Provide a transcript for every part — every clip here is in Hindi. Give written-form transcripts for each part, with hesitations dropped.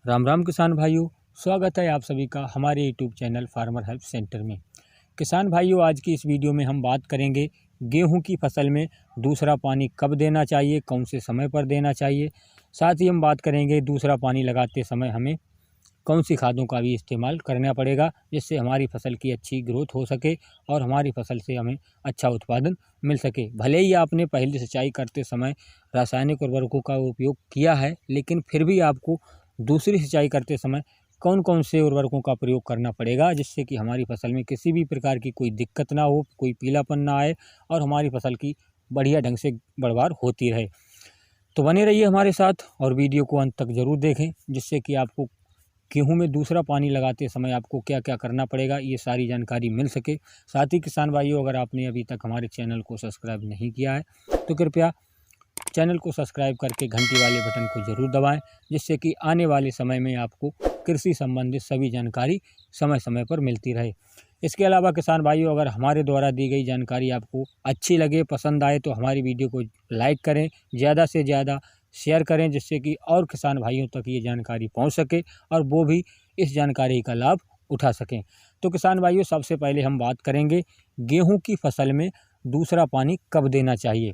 राम राम किसान भाइयों, स्वागत है आप सभी का हमारे YouTube channel farmer help centre में। किसान भाइयों, आज की इस वीडियो में हम बात करेंगे गेहूं की फसल में दूसरा पानी कब देना चाहिए, कौन से समय पर देना चाहिए। साथ ही हम बात करेंगे दूसरा पानी लगाते समय हमें कौन सी खादों का भी इस्तेमाल करना पड़ेगा, जिससे हमारी फसल की अच्छी ग्रोथ हो सके और हमारी फसल से हमें अच्छा उत्पादन मिल सके। भले ही आपने पहली सिंचाई करते समय रासायनिक उर्वरकों का उपयोग किया है, लेकिन फिर भी आपको दूसरी सिंचाई करते समय कौन कौन से उर्वरकों का प्रयोग करना पड़ेगा, जिससे कि हमारी फसल में किसी भी प्रकार की कोई दिक्कत ना हो, कोई पीलापन ना आए और हमारी फसल की बढ़िया ढंग से बढ़वार होती रहे। तो बने रहिए हमारे साथ और वीडियो को अंत तक ज़रूर देखें, जिससे कि आपको गेहूं में दूसरा पानी लगाते समय आपको क्या क्या करना पड़ेगा, ये सारी जानकारी मिल सके। साथ ही किसान भाइयों, अगर आपने अभी तक हमारे चैनल को सब्सक्राइब नहीं किया है तो कृपया चैनल को सब्सक्राइब करके घंटी वाले बटन को ज़रूर दबाएं, जिससे कि आने वाले समय में आपको कृषि संबंधित सभी जानकारी समय समय पर मिलती रहे। इसके अलावा किसान भाइयों, अगर हमारे द्वारा दी गई जानकारी आपको अच्छी लगे, पसंद आए, तो हमारी वीडियो को लाइक करें, ज़्यादा से ज़्यादा शेयर करें, जिससे कि और किसान भाइयों तक ये जानकारी पहुंच सके और वो भी इस जानकारी का लाभ उठा सकें। तो किसान भाइयों, सबसे पहले हम बात करेंगे गेहूं की फसल में दूसरा पानी कब देना चाहिए।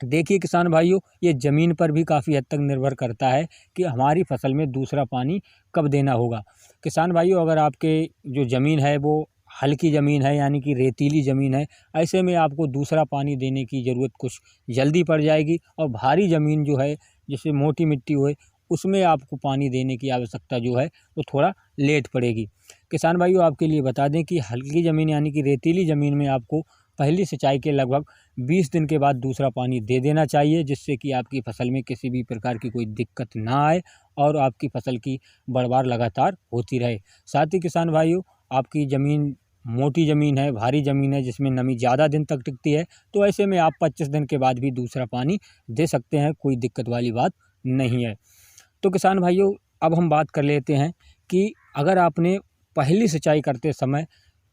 देखिए किसान भाइयों, ये ज़मीन पर भी काफ़ी हद तक निर्भर करता है कि हमारी फसल में दूसरा पानी कब देना होगा। किसान भाइयों, अगर आपके जो ज़मीन है वो हल्की ज़मीन है, यानी कि रेतीली ज़मीन है, ऐसे में आपको दूसरा पानी देने की ज़रूरत कुछ जल्दी पड़ जाएगी। और भारी ज़मीन जो है, जैसे मोटी मिट्टी हो, उसमें आपको पानी देने की आवश्यकता जो है वो थोड़ा लेट पड़ेगी। किसान भाइयों, आपके लिए बता दें कि हल्की ज़मीन यानी कि रेतीली ज़मीन में आपको पहली सिंचाई के लगभग 20 दिन के बाद दूसरा पानी दे देना चाहिए, जिससे कि आपकी फसल में किसी भी प्रकार की कोई दिक्कत ना आए और आपकी फसल की बढ़वार लगातार होती रहे। साथ ही किसान भाइयों, आपकी ज़मीन मोटी ज़मीन है, भारी ज़मीन है, जिसमें नमी ज़्यादा दिन तक टिकती है, तो ऐसे में आप 25 दिन के बाद भी दूसरा पानी दे सकते हैं, कोई दिक्कत वाली बात नहीं है। तो किसान भाइयों, अब हम बात कर लेते हैं कि अगर आपने पहली सिंचाई करते समय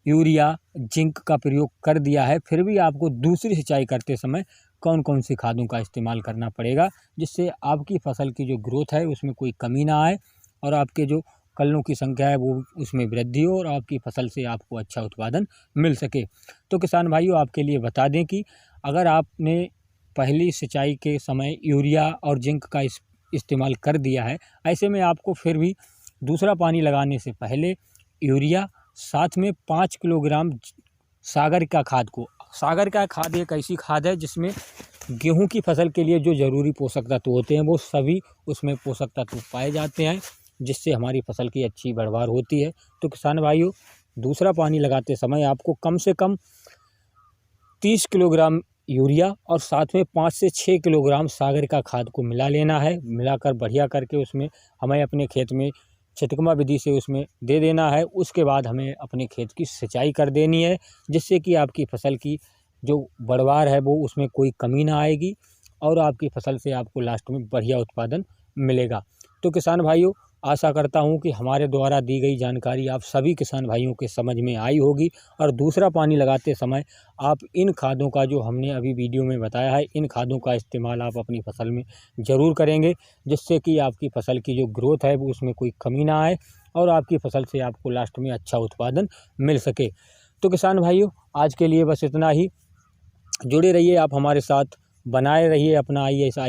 यूरिया, जिंक का प्रयोग कर दिया है, फिर भी आपको दूसरी सिंचाई करते समय कौन कौन सी खादों का इस्तेमाल करना पड़ेगा, जिससे आपकी फसल की जो ग्रोथ है उसमें कोई कमी ना आए और आपके जो कलों की संख्या है वो उसमें वृद्धि हो और आपकी फसल से आपको अच्छा उत्पादन मिल सके। तो किसान भाइयों, आपके लिए बता दें कि अगर आपने पहली सिंचाई के समय यूरिया और जिंक का इस्तेमाल कर दिया है, ऐसे में आपको फिर भी दूसरा पानी लगाने से पहले यूरिया साथ में 5 किलोग्राम सागर का खाद एक ऐसी खाद है जिसमें गेहूं की फसल के लिए जो ज़रूरी पोषक तत्व होते हैं वो सभी उसमें पोषक तत्व पाए जाते हैं, जिससे हमारी फसल की अच्छी बढ़वार होती है। तो किसान भाइयों, दूसरा पानी लगाते समय आपको कम से कम 30 किलोग्राम यूरिया और साथ में 5 से 6 किलोग्राम सागर का खाद को मिला लेना है। मिलाकर बढ़िया करके उसमें हमें अपने खेत में छिटकमा विधि से उसमें दे देना है। उसके बाद हमें अपने खेत की सिंचाई कर देनी है, जिससे कि आपकी फसल की जो बढ़वार है वो उसमें कोई कमी ना आएगी और आपकी फसल से आपको लास्ट में बढ़िया उत्पादन मिलेगा। तो किसान भाइयों, आशा करता हूं कि हमारे द्वारा दी गई जानकारी आप सभी किसान भाइयों के समझ में आई होगी और दूसरा पानी लगाते समय आप इन खादों का, जो हमने अभी वीडियो में बताया है, इन खादों का इस्तेमाल आप अपनी फसल में ज़रूर करेंगे, जिससे कि आपकी फसल की जो ग्रोथ है वो उसमें कोई कमी ना आए और आपकी फसल से आपको लास्ट में अच्छा उत्पादन मिल सके। तो किसान भाइयों, आज के लिए बस इतना ही। जुड़े रहिए आप हमारे साथ, बनाए रहिए अपना IAS